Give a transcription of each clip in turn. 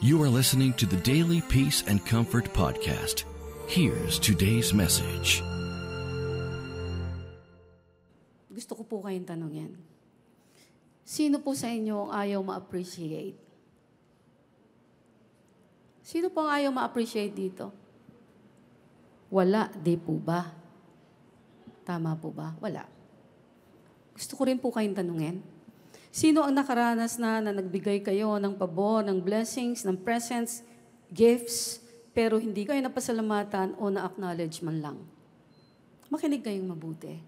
You are listening to the Daily Peace and Comfort Podcast. Here's today's message. Gusto ko po kayong tanungin. Sino po sa inyo ang ayaw ma-appreciate? Sino po ang ayaw ma-appreciate dito? Wala, di po ba? Tama po ba? Wala. Gusto ko rin po kayong tanungin. Sino ang nakaranas na nagbigay kayo ng pabor, ng blessings, ng presents, gifts, pero hindi kayo napasalamatan o na-acknowledge man lang? Makinig kayong mabuti.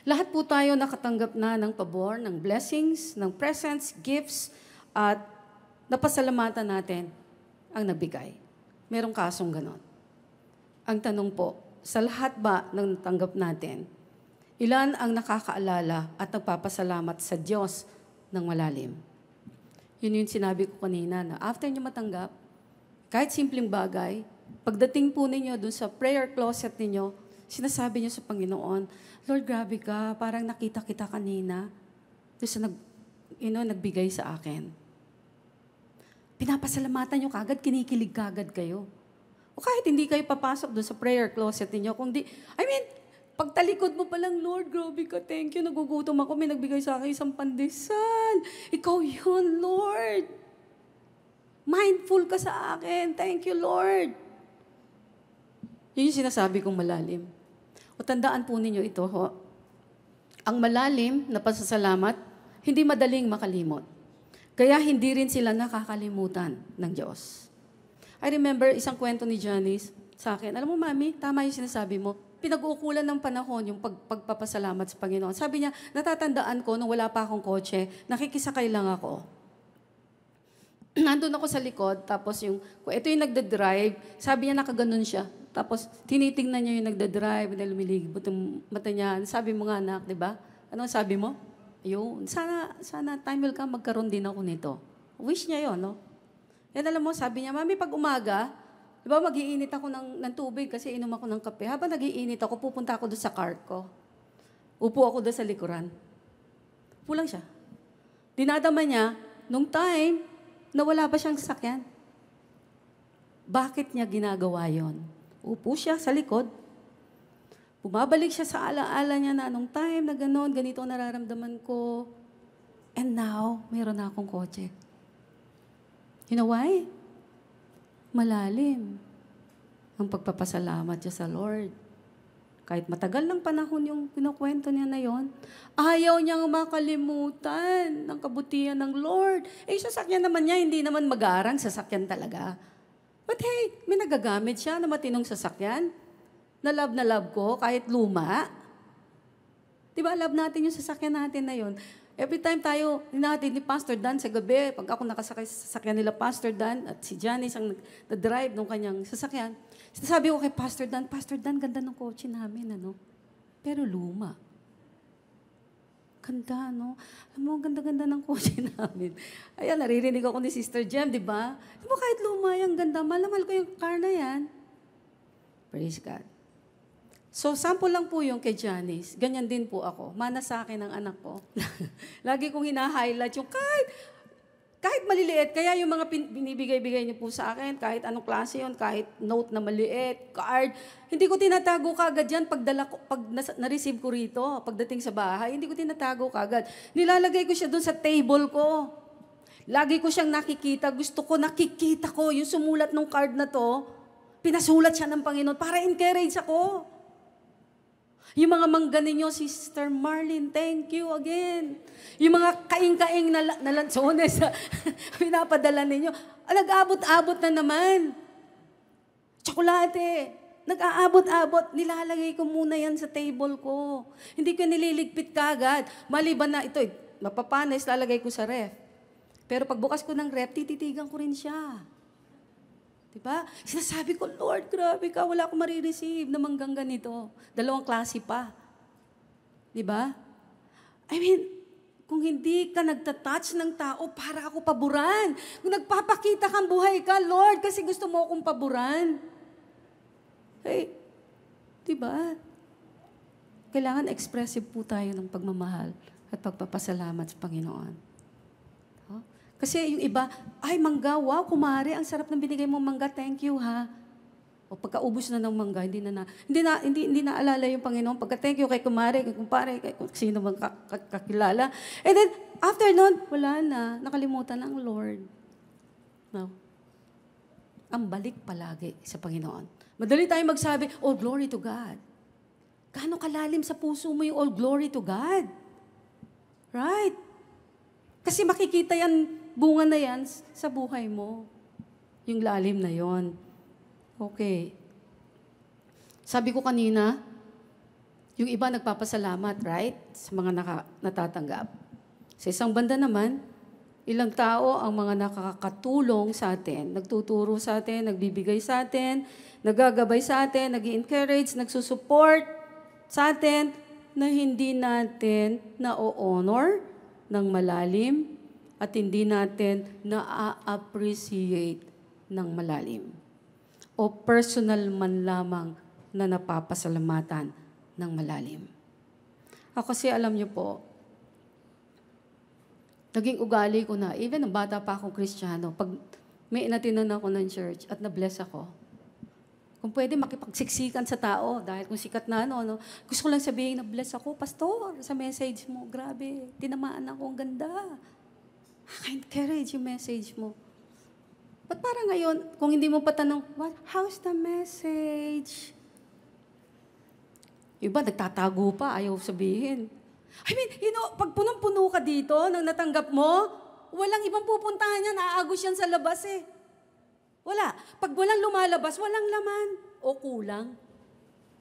Lahat po tayo nakatanggap na ng pabor, ng blessings, ng presents, gifts, at napasalamatan natin ang nabigay. Merong kasong ganon. Ang tanong po, sa lahat ba ng natanggap natin, ilan ang nakakaalala at nagpapasalamat sa Diyos ng malalim? Yun yung sinabi ko kanina na after nyo matanggap, kahit simpleng bagay, pagdating po ninyo dun sa prayer closet ninyo, sinasabi nyo sa Panginoon, Lord, grabe ka, parang nakita kita kanina doon sa nagbigay sa akin. Pinapasalamatan nyo kagad, kinikilig kagad kayo. O kahit hindi kayo papasok doon sa prayer closet ninyo, pagtalikod mo palang, Lord, grabe ka, thank you, nagugutom ako, may nagbigay sa akin isang pandesal. Ikaw yun, Lord. Mindful ka sa akin, thank you, Lord. Yun yung sinasabi kong malalim. O tandaan po ninyo ito, ang malalim na pasasalamat, hindi madaling makalimot. Kaya hindi rin sila nakakalimutan ng Diyos. I remember isang kwento ni Janice sa akin. Alam mo, Mami, tama yung sinasabi mo. Pinag-uukulan ng panahon yung pagpapasalamat sa Panginoon. Sabi niya, natatandaan ko nung wala pa akong kotse, nakikisakay lang ako. Nandun ako sa likod, tapos ito yung nagdadrive, sabi niya nakaganon siya. Tapos tinitingnan niya yung nagdadrive, na lumiligibot yung mata niya. Sabi mo nga, anak, di ba? Ano sabi mo? Yun, sana time will come, magkaroon din ako nito. Wish niya yun, no? Yan alam mo, sabi niya, Mami, pag umaga, di ba, mag-iinit ako ng tubig kasi inom ako ng kape. Habang nag-iinit ako, pupunta ako doon sa cart ko. Upo ako doon sa likuran. Upo lang siya. Dinadama niya, nung time, na wala pa siyang sasakyan. Bakit niya ginagawa yon? Upo siya sa likod. Bumabalik siya sa alaala niya na nung time na gano'n, ganito ang nararamdaman ko. And now, mayroon na akong kotse. You know why? Malalim ang pagpapasalamat niya sa Lord. Kahit matagal ng panahon yung kinukwento niya na yon, ayaw niyang makalimutan ng kabutihan ng Lord. Sasakyan naman niya, hindi naman mag-aarang sasakyan talaga. But hey, may nagagamit siya na matinong sasakyan. Na love ko, kahit luma. Diba, love natin yung sasakyan natin na yon. Every time tayo, natin ni Pastor Dan sa gabi, pag ako nakasakay sa sasakyan nila, Pastor Dan, at si Janice ang na-drive ng kanyang sasakyan, sinasabi ko kay Pastor Dan, ganda ng kotse namin, ano? Pero luma. Ganda, no? Alam mo, ganda-ganda ng kotse namin. Ayan, naririnig ako ni Sister Jem, di ba? Di ba kahit luma yung ganda, malamal ko yung car na yan. Praise God. So, sample lang po yung kay Janice. Ganyan din po ako. Mana sa akin ang anak ko. Lagi kong hina-highlight yung kahit maliliit. Kaya yung mga binibigay-bigay niyo po sa akin, kahit anong klase yun, kahit note na maliit, card, hindi ko tinatago kagad yan pag na-receive ko rito, pagdating sa bahay, hindi ko tinatago kagad. Nilalagay ko siya doon sa table ko. Lagi ko siyang nakikita. Gusto ko, nakikita ko yung sumulat ng card na to, pinasulat siya ng Panginoon para encourage ako. Yung mga mangga ninyo, Sister Marlene, thank you again. Yung mga kaing-kaing na lansones na pinapadala ninyo, nag-abot-abot na naman. Tsokolate, nag-aabot-abot. Nilalagay ko muna yan sa table ko. Hindi ko nililigpit kagad. Maliban na ito, mapapanis, lalagay ko sa ref. Pero pagbukas ko ng ref, tititigan ko rin siya. Diba? Sinasabi ko, Lord, grabe ka, wala akong marireceive na manggang ganito. 2 klase pa. Diba? Kung hindi ka nagtatouch ng tao, para ako paboran. Kung nagpapakita kang buhay ka, Lord, kasi gusto mo akong paboran. Hey, diba? Kailangan expressive po tayo ng pagmamahal at pagpapasalamat sa Panginoon. Kasi yung iba, ay mangga, wow, kumare, ang sarap ng binigay mong mangga, thank you ha. O pagkaubos na ng mangga, hindi na alala yung Panginoon. Pagka thank you kay kumare, kay kumpare, kay kung sino mang kakilala. And then, after nun, wala na. Nakalimutan ang Lord. No? Ang balik palagi sa Panginoon. Madali tayo magsabi, all glory to God. Gaano kalalim sa puso mo yung all glory to God? Right? Kasi makikita yan, bunga na yan sa buhay mo. Yung lalim na yon. Okay. Sabi ko kanina, yung iba nagpapasalamat, right? Sa mga natatanggap. Sa isang banda naman, ilang tao ang mga nakakatulong sa atin, nagtuturo sa atin, nagbibigay sa atin, nagagabay sa atin, nag-encourage, nagsusupport sa atin na hindi natin na-honor ng malalim at hindi natin na-appreciate ng malalim. O personal man lamang na napapasalamatan ng malalim. Ako kasi alam niyo po, naging ugali ko na, even ang bata pa akong Kristiyano, pag may inatinan ako ng church at na-bless ako, kung pwede makipagsiksikan sa tao, dahil kung sikat na gusto ko lang sabihin, na-bless ako, pastor, sa message mo, grabe, tinamaan ako, ang ganda. Encourage yung message mo. Ba't parang ngayon, kung hindi mo patanong, how's the message? Iba, nagtatago pa, ayaw sabihin. I mean, pag punong-puno ka dito, nang natanggap mo, walang ibang pupuntahan yan, aagos yan sa labas eh. Wala. Pag walang lumalabas, walang laman. O kulang.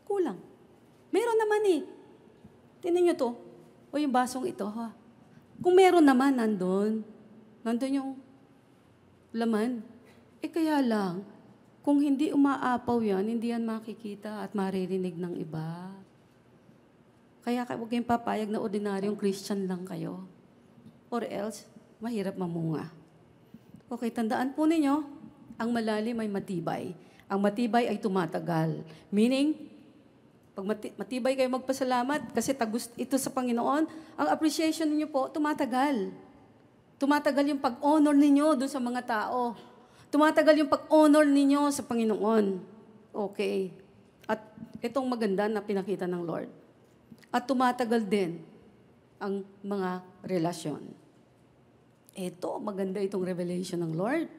Kulang. Meron naman eh. Tingnan nyo to. O yung basong ito ha. Kung meron naman, nandun yung laman. Kaya lang, kung hindi umaapaw yan, hindi yan makikita at maririnig ng iba. Kaya huwag kayong papayag na ordinaryong Christian lang kayo. Or else, mahirap mamunga. Okay, tandaan po ninyo, ang malalim ay matibay. Ang matibay ay tumatagal. Meaning, pag matibay kayo magpasalamat, kasi tagus ito sa Panginoon, ang appreciation ninyo po, tumatagal. Tumatagal yung pag-honor ninyo doon sa mga tao. Tumatagal yung pag-honor ninyo sa Panginoon. Okay. At itong maganda na pinakita ng Lord. At tumatagal din ang mga relasyon. Ito, maganda itong revelation ng Lord.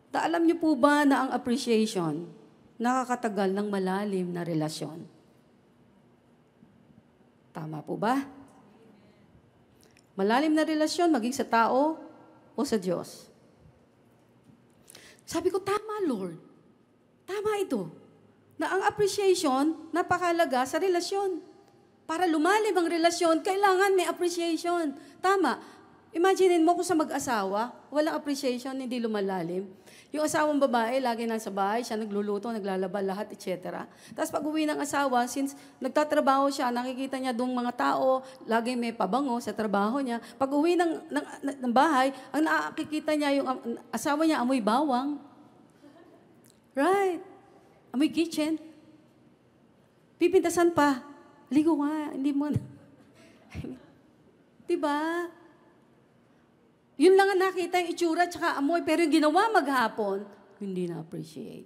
Alam niyo po ba na ang appreciation nakakatagal ng malalim na relasyon? Tama po ba? Malalim na relasyon maging sa tao o sa Diyos. Sabi ko, tama Lord. Tama ito. Na ang appreciation, napakalaga sa relasyon. Para lumalim ang relasyon, kailangan may appreciation. Tama. Imaginin mo kung sa mag-asawa, walang appreciation, hindi lumalalim. Yung asawang babae, lagi nasa bahay, siya nagluluto, naglalaba, lahat, etc. Tapos pag uwi ng asawa, since nagtatrabaho siya, nakikita niya doong mga tao, lagi may pabango sa trabaho niya. Pag uwi ng bahay, ang nakikita niya, yung asawa niya, amoy bawang. Right. Amoy kitchen. Pipintasan pa. Ligo nga, hindi mo na. Diba? Yun lang ang nakita yung itsura tsaka amoy, pero yung ginawa maghapon, hindi na-appreciate.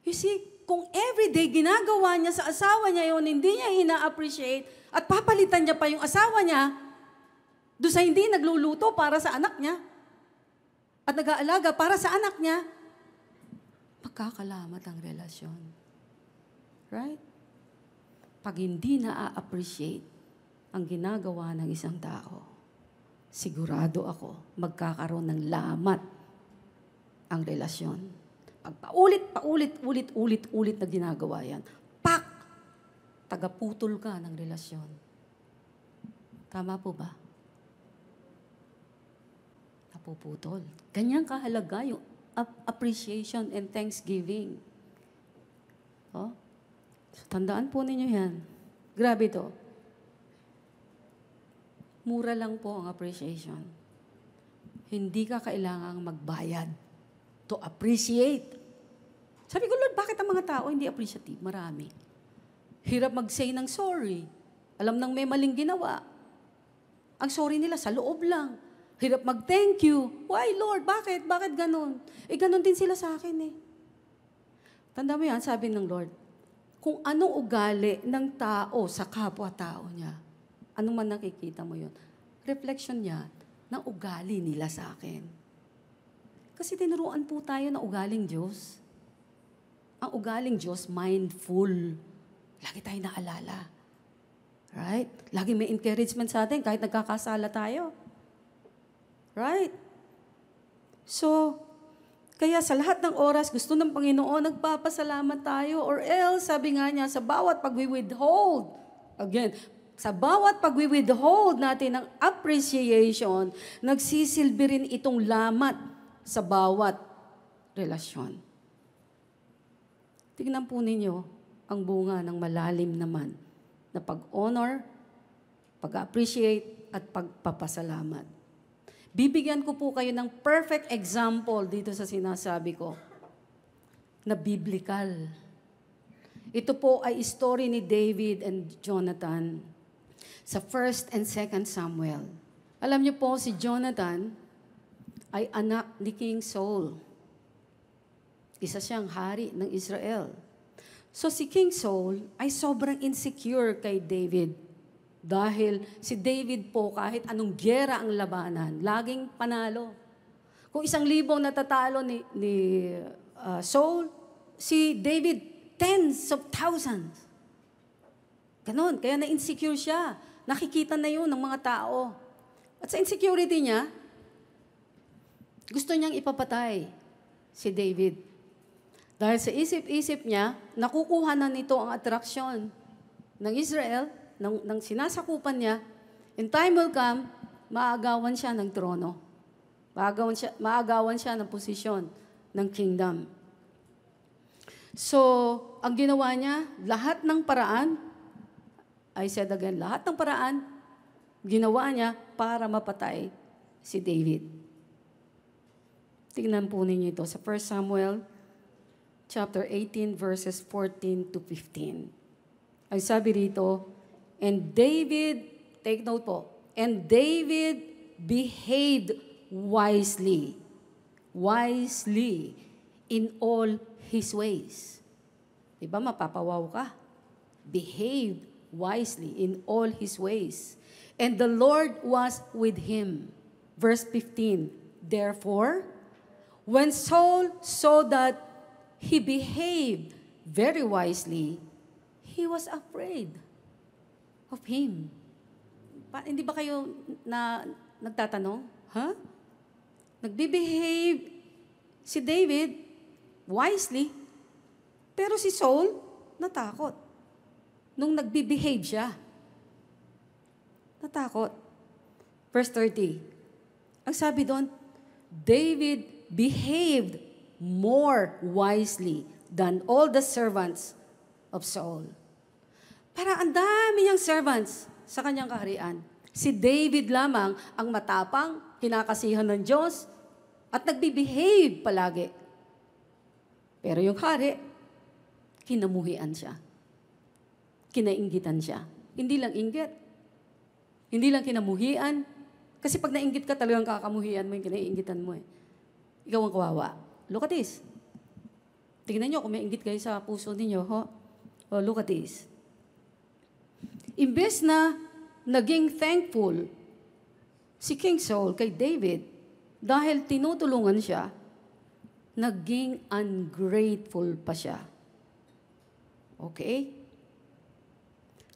You see, kung everyday ginagawa niya sa asawa niya yun, hindi niya ina-appreciate, at papalitan niya pa yung asawa niya, doon sa hindi nagluluto para sa anak niya, at nag-aalaga para sa anak niya, magkakalamat ang relasyon. Right? Pag hindi na-appreciate ang ginagawa ng isang tao, sigurado ako, magkakaroon ng lamat ang relasyon. Pag paulit na ginagawa yan, tagaputol ka ng relasyon. Tama po ba? Napuputol. Ganyan kahalaga yung appreciation and thanksgiving. Oh? So, tandaan po ninyo yan. Grabe to. Mura lang po ang appreciation. Hindi ka kailangang magbayad to appreciate. Sabi ko, Lord, bakit ang mga tao hindi appreciative? Marami. Hirap mag-say ng sorry. Alam nang may maling ginawa. Ang sorry nila sa loob lang. Hirap mag-thank you. Why, Lord? Bakit? Bakit ganun? Ganun din sila sa akin eh. Tanda mo yan, sabi ng Lord, kung anong ugali ng tao sa kapwa-tao niya, anong man nakikita mo yun, reflection niya ng ugali nila sa akin. Kasi tinuruan po tayo ng ugaling Diyos. Ang ugaling Diyos, mindful. Lagi tayo naalala. Right? Lagi may encouragement sa atin kahit nagkakasala tayo. Right? So, kaya sa lahat ng oras, gusto ng Panginoon, nagpapasalamat tayo. Or else, sabi nga niya, sa bawat pag-withhold, again, sa bawat pag-withhold natin ng appreciation, nagsisilbi rin itong lamat sa bawat relasyon. Tingnan po ninyo ang bunga ng malalim naman na pag-honor, pag-appreciate, at pagpapasalamat. Bibigyan ko po kayo ng perfect example dito sa sinasabi ko na biblical. Ito po ay story ni David and Jonathan sa 1 and 2 Samuel. Alam niyo po, si Jonathan ay anak ni King Saul. Isa siyang hari ng Israel. So si King Saul ay sobrang insecure kay David. Dahil si David po, kahit anong giyera ang labanan, laging panalo. Kung 1,000 natatalo ni Saul, si David, tens of thousands. Ganon, kaya na-insecure siya. Nakikita na yun ng mga tao. At sa insecurity niya, gusto niyang ipapatay si David. Dahil sa isip-isip niya, nakukuha na nito ang atraksyon ng Israel, ng sinasakupan niya, in time will come, maagawan siya ng trono. Maagawan siya ng posisyon ng kingdom. So, ang ginawa niya, lahat ng paraan, I said again, lahat ng paraan, ginawa niya para mapatay si David. Tingnan po ninyo ito sa 1 Samuel chapter 18 verses 14 to 15. Ay sabi rito, and David, take note po, and David behaved wisely in all his ways. Diba mapapawaw ka? Behaved wisely in all his ways. And the Lord was with him. Verse 15, therefore, when Saul saw that he behaved very wisely, he was afraid of him. Hindi ba kayo nagtatanong? Huh? Nagbe-behave si David wisely, pero si Saul natakot. Nung nagbe-behave siya, natakot. Verse 30, ang sabi doon, David behaved more wisely than all the servants of Saul. Para ang dami niyang servants sa kanyang kaharian. Si David lamang ang matapang, kinakasihan ng Diyos, at nagbe-behave palagi. Pero yung hari, kinamuhian siya. Kinainggitan siya. Hindi lang inggit. Hindi lang kinamuhian. Kasi pag nainggit ka, talagang kakamuhian mo yung kinainggitan mo eh. Ikaw ang kawawa. Look at this. Tingnan nyo kung may inggit kayo sa puso ninyo. Oh, look at this. Imbes na naging thankful si King Saul kay David dahil tinutulungan siya, naging ungrateful pa siya. Okay?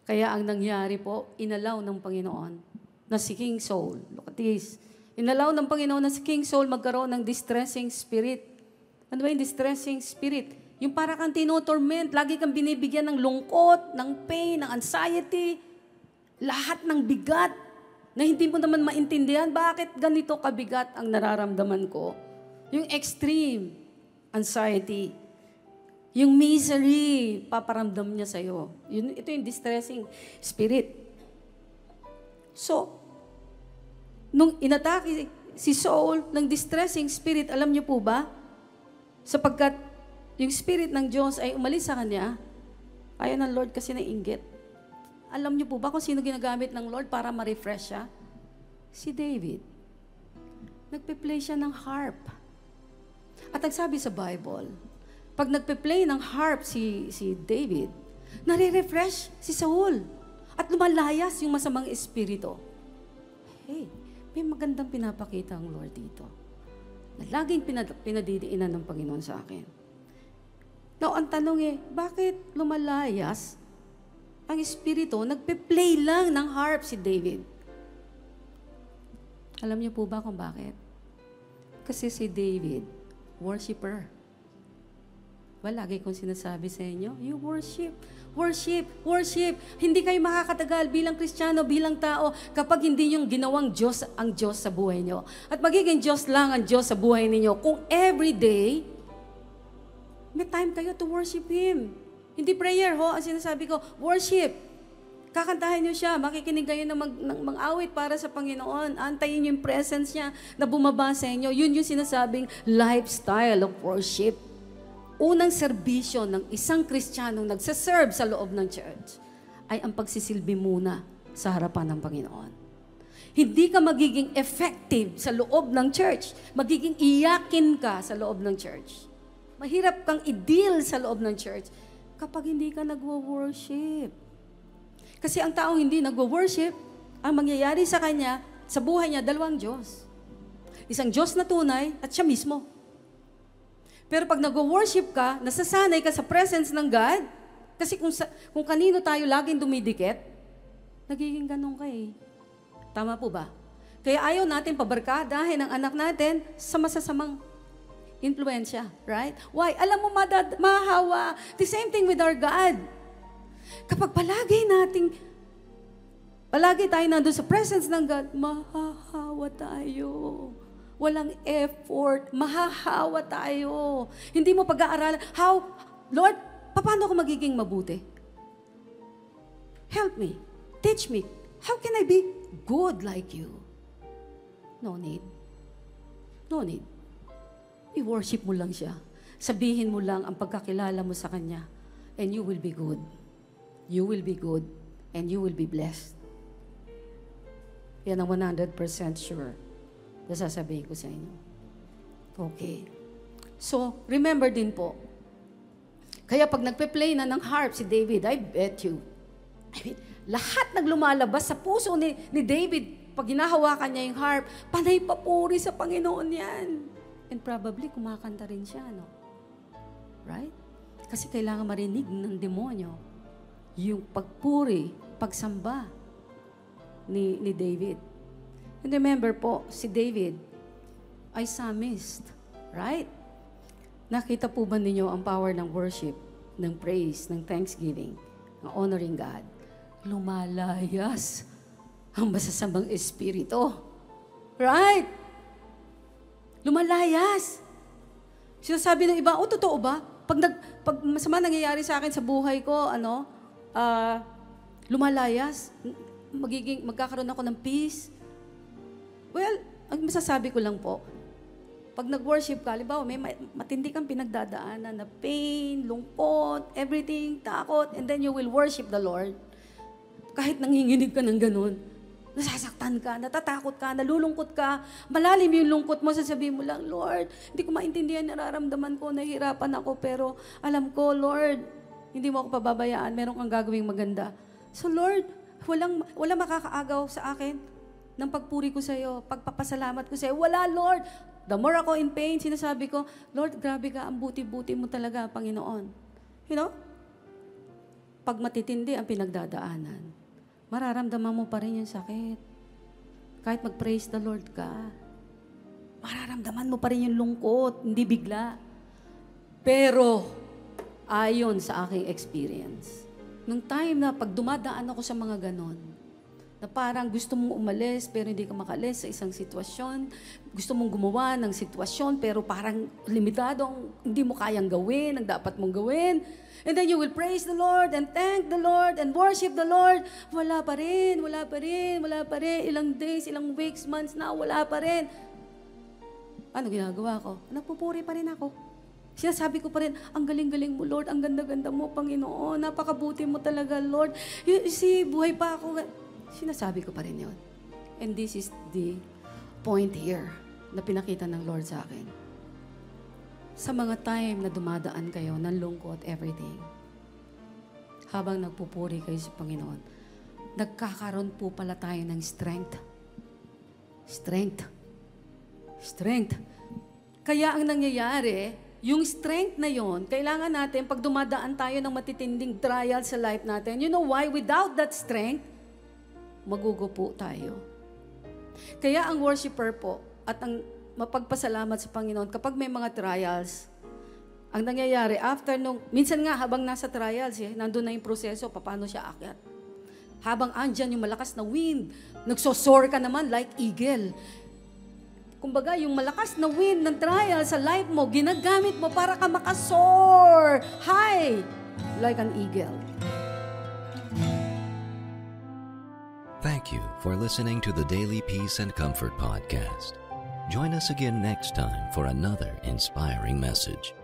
Kaya ang nangyari po, inalaw ng Panginoon na si King Saul, look at this, inalaw ng Panginoon na si King Saul magkaroon ng distressing spirit. Ano ba yung distressing spirit? Yung para kang tinotorment, lagi kang binibigyan ng lungkot, ng pain, ng anxiety, lahat ng bigat na hindi mo naman maintindihan, bakit ganito kabigat ang nararamdaman ko? Yung extreme anxiety, yung misery, paparamdam niya sa'yo. Ito yung distressing spirit. So, nung inatake si Saul ng distressing spirit, alam niyo po ba? Sapagkat yung spirit ng Diyos ay umalis sa kanya, ayaw ng Lord kasi nainggit. Alam niyo po ba kung sino ginagamit ng Lord para ma-refresh siya? Si David. nagpe-play siya ng harp. At nagsabi sa Bible, pag nagpe-play ng harp si David, nare-refresh si Saul at lumalayas yung masamang espiritu. Hey, may magandang pinapakita ang Lord dito na laging pinadidiinan ng Panginoon sa akin. Now, ang tanong bakit lumalayas ang espiritu? Nagpe-play lang ng harp si David. Alam niyo po ba kung bakit? Kasi si David, worshiper. Well, lagi kong sinasabi sa inyo, you worship. Worship, worship. Hindi kayo makakatagal bilang Kristiyano, bilang tao, kapag hindi yung ginawang Diyos ang Diyos sa buhay nyo. At magiging Diyos lang ang Diyos sa buhay ninyo kung everyday, may time kayo to worship Him. Hindi prayer, ang sinasabi ko, worship. Kakantahin niyo siya, makikinig kayo ng mag-awit para sa Panginoon. Antayin niyo yung presence niya na bumaba sa inyo. Yun yung sinasabing lifestyle of worship. Unang serbisyo ng isang Kristiyanong nagsaserve sa loob ng church ay ang pagsisilbi muna sa harapan ng Panginoon. Hindi ka magiging effective sa loob ng church. Magiging iyakin ka sa loob ng church. Mahirap kang i-deal sa loob ng church kapag hindi ka nagwo-worship. Kasi ang taong hindi nagwo-worship, ang mangyayari sa kanya, sa buhay niya, dalawang Diyos. Isang Diyos na tunay at siya mismo. Pero pag nagwo-worship ka, nasasanay ka sa presence ng God, kasi kung kanino tayo laging dumidikit, nagiging ganun ka Tama po ba? Kaya ayaw natin pabarkadahin ang anak natin sa masasamang influensya, right? Why? Alam mo, mahahawa. The same thing with our God. Kapag palagi tayo nandun sa presence ng God, mahahawa tayo. Walang effort, mahahawa tayo. Hindi mo pag-aaralan, Lord, paano ako magiging mabuti? Help me. Teach me. How can I be good like you? No need. No need. I-worship mo lang siya. Sabihin mo lang ang pagkakilala mo sa Kanya. And you will be good. You will be good. And you will be blessed. Yan ang 100% sure. Nasasabihin ko sa inyo. Okay. So, remember din po, kaya pag nagpe-play na ng harp si David, I bet you, lahat naglumalabas sa puso ni David, pag hinahawakan niya yung harp, panay papuri sa Panginoon yan. And probably, kumakanta rin siya, no? Right? Kasi kailangan marinig ng demonyo yung pagpuri, pagsamba ni David. And remember po, si David ay psalmist, right? Nakita po ba ninyo ang power ng worship, ng praise, ng thanksgiving, ng honoring God? Lumalayas ang masasamang espiritu. Right? Lumalayas. Sinasabi ng iba, totoo ba? Pag masama nangyayari sa akin sa buhay ko, lumalayas, magkakaroon ako ng peace. Well, ang masasabi ko lang po, pag nag-worship ka, halimbawa, may matindi kang pinagdadaanan na pain, lungkot, everything, takot, and then you will worship the Lord. Kahit nanginginig ka ng ganun, nasasaktan ka, natatakot ka, nalulungkot ka, malalim yung lungkot mo, sasabihin mo lang, Lord, hindi ko maintindihan, nararamdaman ko, nahihirapan ako, pero alam ko, Lord, hindi mo ako pababayaan, meron kang gagawing maganda. So Lord, walang makakaagaw sa akin ng pagpuri ko sa iyo, pagpapasalamat ko sa iyo. Wala, Lord. The more ako in pain, sinasabi ko, Lord, grabe ka, ang buti-buti mo talaga, Panginoon. You know? Pag matitindi ang pinagdadaanan, mararamdaman mo pa rin yung sakit. Kahit mag-praise the Lord ka, mararamdaman mo pa rin yung lungkot, hindi bigla. Pero, ayon sa aking experience, nung time na pag dumadaan ako sa mga ganon, na parang gusto mong umalis pero hindi ka makalis sa isang sitwasyon, gusto mong gumawa ng sitwasyon pero parang limitado ang hindi mo kayang gawin, ang dapat mong gawin. And then you will praise the Lord and thank the Lord and worship the Lord. Wala pa rin. Ilang days, ilang weeks, months na, wala pa rin. Ano ginagawa ko? Nagpupuri pa rin ako. Sinasabi ko pa rin, ang galing-galing mo, Lord, ang ganda-ganda mo, Panginoon, napakabuti mo talaga, Lord. You see, buhay pa ako. Sinasabi ko pa rin yun. And this is the point here. na pinakita ng Lord sa akin. Sa mga time na dumadaan kayo ng lungkot, everything, habang nagpupuri kayo sa Panginoon, nagkakaroon po pala tayo ng strength. Strength. Strength. Kaya ang nangyayari, yung strength na yon, kailangan natin pag dumadaan tayo ng matitinding trial sa life natin. You know why? Without that strength, magugupo tayo. Kaya ang worshiper po at ang mapagpasalamat sa Panginoon kapag may mga trials, ang nangyayari after nung, minsan nga habang nasa trials, nandun na yung proseso, paano siya akyat. Habang andyan yung malakas na wind, nagsosoar ka naman like eagle. Kumbaga, yung malakas na wind ng trial sa life mo, ginagamit mo para ka makasoar high like an eagle. Thank you for listening to the Daily Peace and Comfort podcast. Join us again next time for another inspiring message.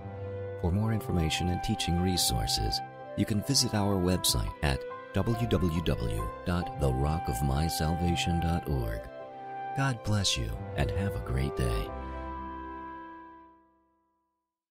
For more information and teaching resources, you can visit our website at www.therockofmysalvation.org. God bless you and have a great day.